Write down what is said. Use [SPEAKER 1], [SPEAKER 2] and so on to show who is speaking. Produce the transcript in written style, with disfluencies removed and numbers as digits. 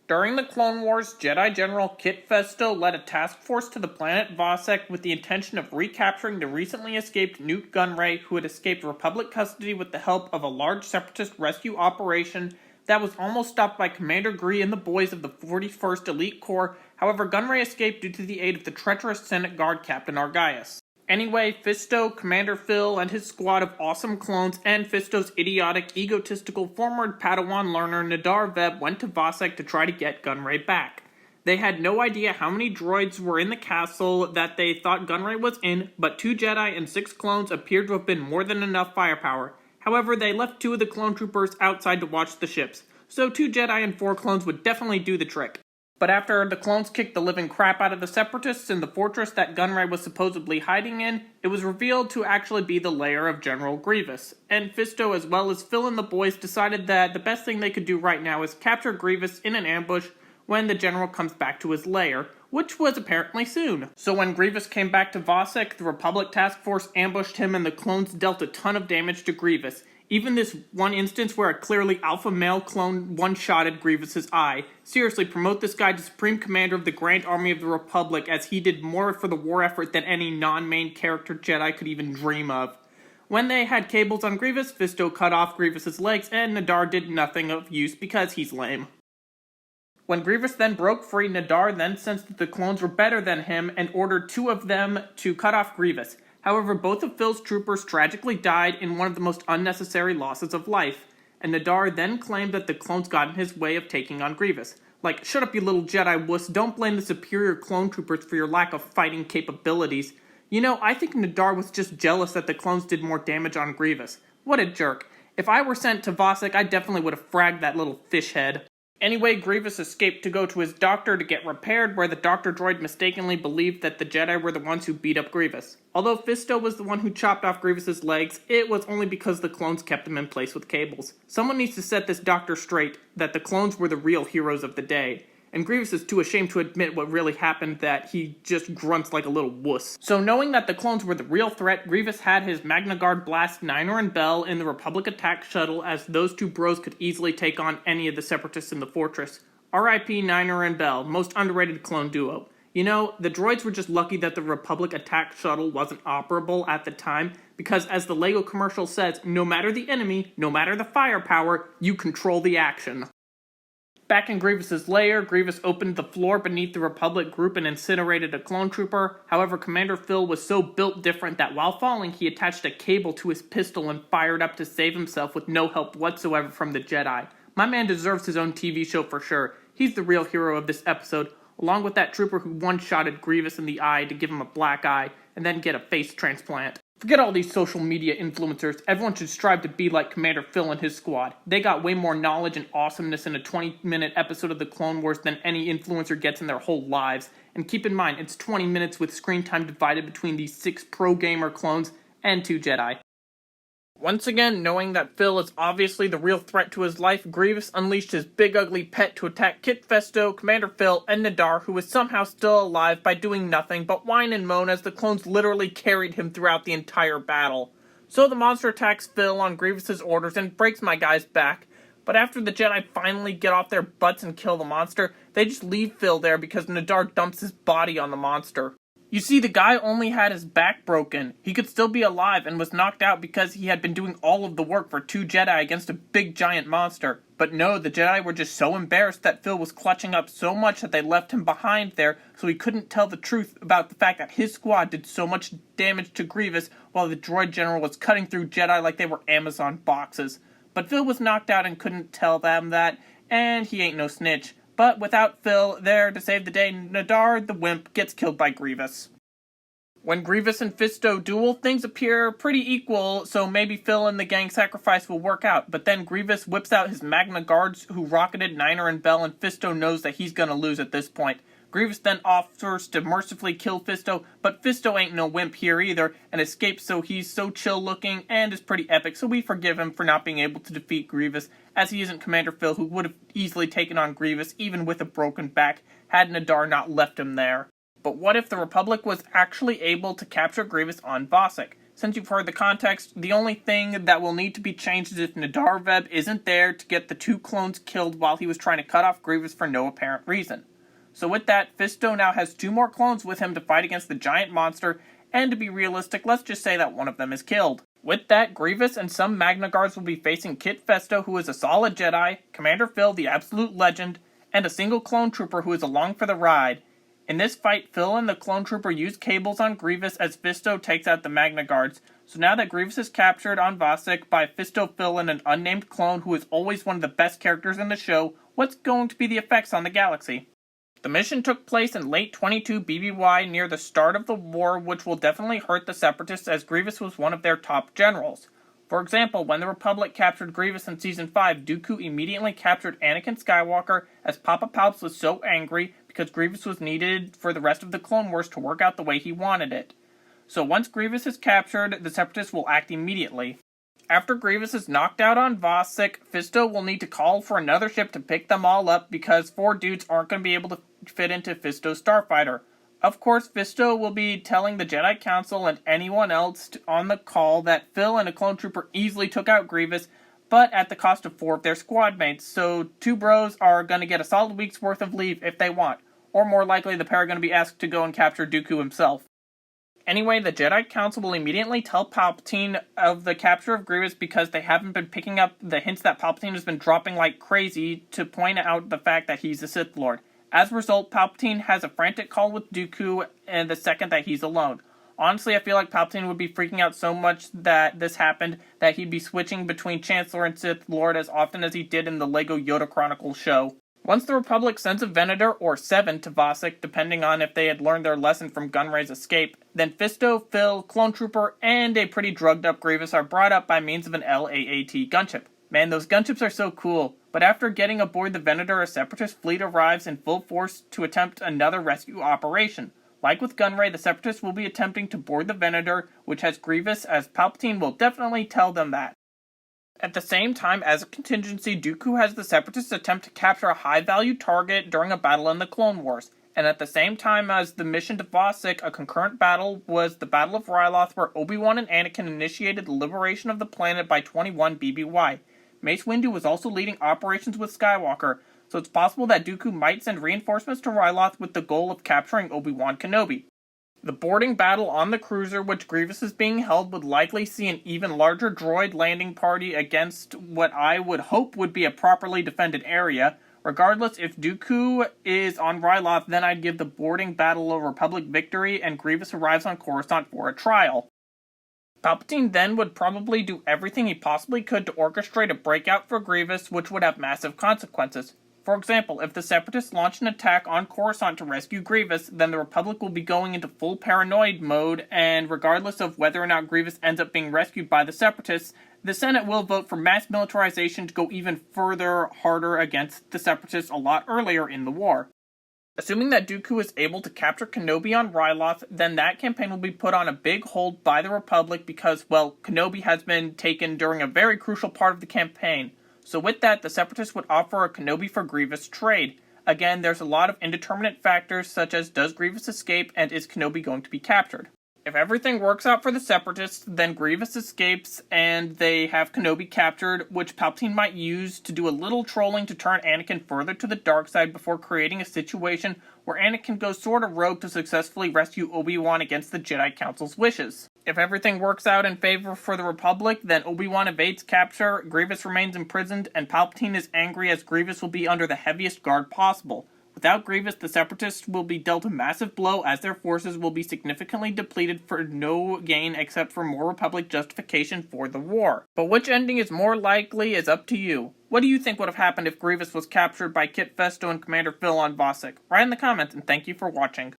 [SPEAKER 1] During the Clone Wars, Jedi General Kit Fisto led a task force to the planet Vassek with the intention of recapturing the recently escaped Newt Gunray, who had escaped Republic custody with the help of a large Separatist rescue operation that was almost stopped by Commander Gree and the boys of the 41st Elite Corps. However, Gunray escaped due to the aid of the treacherous Senate Guard Captain Argaius. Anyway, Fisto, Commander Phil, and his squad of awesome clones, and Fisto's idiotic, egotistical former Padawan learner Nadar Veb went to Vassek to try to get Gunray back. They had no idea how many droids were in the castle that they thought Gunray was in, but 2 Jedi and 6 clones appeared to have been more than enough firepower. However, they left 2 of the clone troopers outside to watch the ships, so 2 Jedi and 4 clones would definitely do the trick. But after the clones kicked the living crap out of the Separatists in the fortress that Gunray was supposedly hiding in, it was revealed to actually be the lair of General Grievous. And Fisto, as well as Phil and the boys, decided that the best thing they could do right now is capture Grievous in an ambush when the general comes back to his lair, which was apparently soon. So when Grievous came back to Vassek, the Republic task force ambushed him and the clones dealt a ton of damage to Grievous. Even this one instance where a clearly alpha male clone one-shotted Grievous's eye. Seriously, promote this guy to Supreme Commander of the Grand Army of the Republic, as he did more for the war effort than any non-main character Jedi could even dream of. When they had cables on Grievous, Fisto cut off Grievous's legs, and Nadar did nothing of use because he's lame. When Grievous then broke free, Nadar then sensed that the clones were better than him and ordered 2 of them to cut off Grievous. However, both of Phil's troopers tragically died in one of the most unnecessary losses of life, and Nadar then claimed that the clones got in his way of taking on Grievous. Like, shut up you little Jedi wuss, don't blame the superior clone troopers for your lack of fighting capabilities. You know, I think Nadar was just jealous that the clones did more damage on Grievous. What a jerk. If I were sent to Vassek, I definitely would have fragged that little fish head. Anyway, Grievous escaped to go to his doctor to get repaired, where the doctor droid mistakenly believed that the Jedi were the ones who beat up Grievous. Although Fisto was the one who chopped off Grievous's legs, it was only because the clones kept him in place with cables. Someone needs to set this doctor straight, that the clones were the real heroes of the day. And Grievous is too ashamed to admit what really happened, that he just grunts like a little wuss. So knowing that the clones were the real threat, Grievous had his Magna Guard blast Niner and Bell in the Republic attack shuttle, as those 2 bros could easily take on any of the Separatists in the fortress. R.I.P. Niner and Bell, most underrated clone duo. You know, the droids were just lucky that the Republic attack shuttle wasn't operable at the time, because as the LEGO commercial says, no matter the enemy, no matter the firepower, you control the action. Back in Grievous's lair, Grievous opened the floor beneath the Republic group and incinerated a clone trooper. However, Commander Phil was so built different that while falling, he attached a cable to his pistol and fired up to save himself with no help whatsoever from the Jedi. My man deserves his own TV show for sure. He's the real hero of this episode, along with that trooper who one-shotted Grievous in the eye to give him a black eye and then get a face transplant. Forget all these social media influencers. Everyone should strive to be like Commander Phil and his squad. They got way more knowledge and awesomeness in a 20-minute episode of the Clone Wars than any influencer gets in their whole lives. And keep in mind, it's 20 minutes with screen time divided between these 6 pro-gamer clones and 2 Jedi. Once again, knowing that Phil is obviously the real threat to his life, Grievous unleashed his big ugly pet to attack Kit Fisto, Commander Phil, and Nadar, who was somehow still alive, by doing nothing but whine and moan as the clones literally carried him throughout the entire battle. So the monster attacks Phil on Grievous's orders and breaks my guy's back, but after the Jedi finally get off their butts and kill the monster, they just leave Phil there because Nadar dumps his body on the monster. You see, the guy only had his back broken. He could still be alive and was knocked out because he had been doing all of the work for 2 Jedi against a big giant monster. But no, the Jedi were just so embarrassed that Phil was clutching up so much that they left him behind there, so he couldn't tell the truth about the fact that his squad did so much damage to Grievous while the droid general was cutting through Jedi like they were Amazon boxes. But Phil was knocked out and couldn't tell them that, and he ain't no snitch. But without Phil there to save the day, Nadar, the wimp, gets killed by Grievous. When Grievous and Fisto duel, things appear pretty equal, so maybe Phil and the gang sacrifice will work out. But then Grievous whips out his Magna Guards, who rocketed Niner and Bell, and Fisto knows that he's gonna lose at this point. Grievous then offers to mercifully kill Fisto, but Fisto ain't no wimp here either, and escapes, so he's so chill looking and is pretty epic, so we forgive him for not being able to defeat Grievous, as he isn't Commander Phil, who would have easily taken on Grievous even with a broken back had Nadar not left him there. But what if the Republic was actually able to capture Grievous on Vassek? Since you've heard the context, the only thing that will need to be changed is if Nadarveb isn't there to get the 2 clones killed while he was trying to cut off Grievous for no apparent reason. So with that, Fisto now has 2 more clones with him to fight against the giant monster, and to be realistic, let's just say that one of them is killed. With that, Grievous and some Magna Guards will be facing Kit Fisto, who is a solid Jedi, Commander Phil, the absolute legend, and a single clone trooper who is along for the ride. In this fight, Phil and the clone trooper use cables on Grievous as Fisto takes out the Magna Guards, so now that Grievous is captured on Vassek by Fisto, Phil, and an unnamed clone who is always one of the best characters in the show, what's going to be the effects on the galaxy? The mission took place in late 22 BBY near the start of the war, which will definitely hurt the Separatists as Grievous was one of their top generals. For example, when the Republic captured Grievous in Season 5, Dooku immediately captured Anakin Skywalker as Papa Palps was so angry because Grievous was needed for the rest of the Clone Wars to work out the way he wanted it. So once Grievous is captured, the Separatists will act immediately. After Grievous is knocked out on Vassek, Fisto will need to call for another ship to pick them all up because 4 dudes aren't going to be able to fit into Fisto's starfighter. Of course, Fisto will be telling the Jedi Council and anyone else on the call that Phil and a clone trooper easily took out Grievous, but at the cost of 4 of their squad mates, so 2 bros are going to get a solid week's worth of leave if they want, or more likely the pair are going to be asked to go and capture Dooku himself. Anyway, the Jedi Council will immediately tell Palpatine of the capture of Grievous because they haven't been picking up the hints that Palpatine has been dropping like crazy to point out the fact that he's a Sith Lord. As a result, Palpatine has a frantic call with Dooku the second that he's alone. Honestly, I feel like Palpatine would be freaking out so much that this happened that he'd be switching between Chancellor and Sith Lord as often as he did in the LEGO Yoda Chronicles show. Once the Republic sends a Venator, or 7, to Vassek, depending on if they had learned their lesson from Gunray's escape, then Fisto, Phil, Clone Trooper, and a pretty drugged-up Grievous are brought up by means of an LAAT gunship. Man, those gunships are so cool. But after getting aboard the Venator, a Separatist fleet arrives in full force to attempt another rescue operation. Like with Gunray, the Separatists will be attempting to board the Venator, which has Grievous, as Palpatine will definitely tell them that. At the same time, as a contingency, Dooku has the Separatists attempt to capture a high-value target during a battle in the Clone Wars. And at the same time as the mission to Vassek, a concurrent battle was the Battle of Ryloth, where Obi-Wan and Anakin initiated the liberation of the planet by 21 BBY. Mace Windu was also leading operations with Skywalker, so it's possible that Dooku might send reinforcements to Ryloth with the goal of capturing Obi-Wan Kenobi. The boarding battle on the cruiser which Grievous is being held would likely see an even larger droid landing party against what I would hope would be a properly defended area. Regardless, if Dooku is on Ryloth, then I'd give the boarding battle a Republic victory and Grievous arrives on Coruscant for a trial. Palpatine then would probably do everything he possibly could to orchestrate a breakout for Grievous, which would have massive consequences. For example, if the Separatists launch an attack on Coruscant to rescue Grievous, then the Republic will be going into full paranoid mode, and regardless of whether or not Grievous ends up being rescued by the Separatists, the Senate will vote for mass militarization to go even further harder against the Separatists a lot earlier in the war. Assuming that Dooku is able to capture Kenobi on Ryloth, then that campaign will be put on a big hold by the Republic because, well, Kenobi has been taken during a very crucial part of the campaign. So with that, the Separatists would offer a Kenobi for Grievous trade. Again, there's a lot of indeterminate factors such as does Grievous escape and is Kenobi going to be captured. If everything works out for the Separatists, then Grievous escapes and they have Kenobi captured, which Palpatine might use to do a little trolling to turn Anakin further to the dark side before creating a situation where Anakin goes sort of rogue to successfully rescue Obi-Wan against the Jedi Council's wishes. If everything works out in favor for the Republic, then Obi-Wan evades capture, Grievous remains imprisoned, and Palpatine is angry as Grievous will be under the heaviest guard possible. Without Grievous, the Separatists will be dealt a massive blow as their forces will be significantly depleted for no gain except for more Republic justification for the war. But which ending is more likely is up to you. What do you think would have happened if Grievous was captured by Kit Fisto and Commander Phil on Vassek? Write in the comments, and thank you for watching.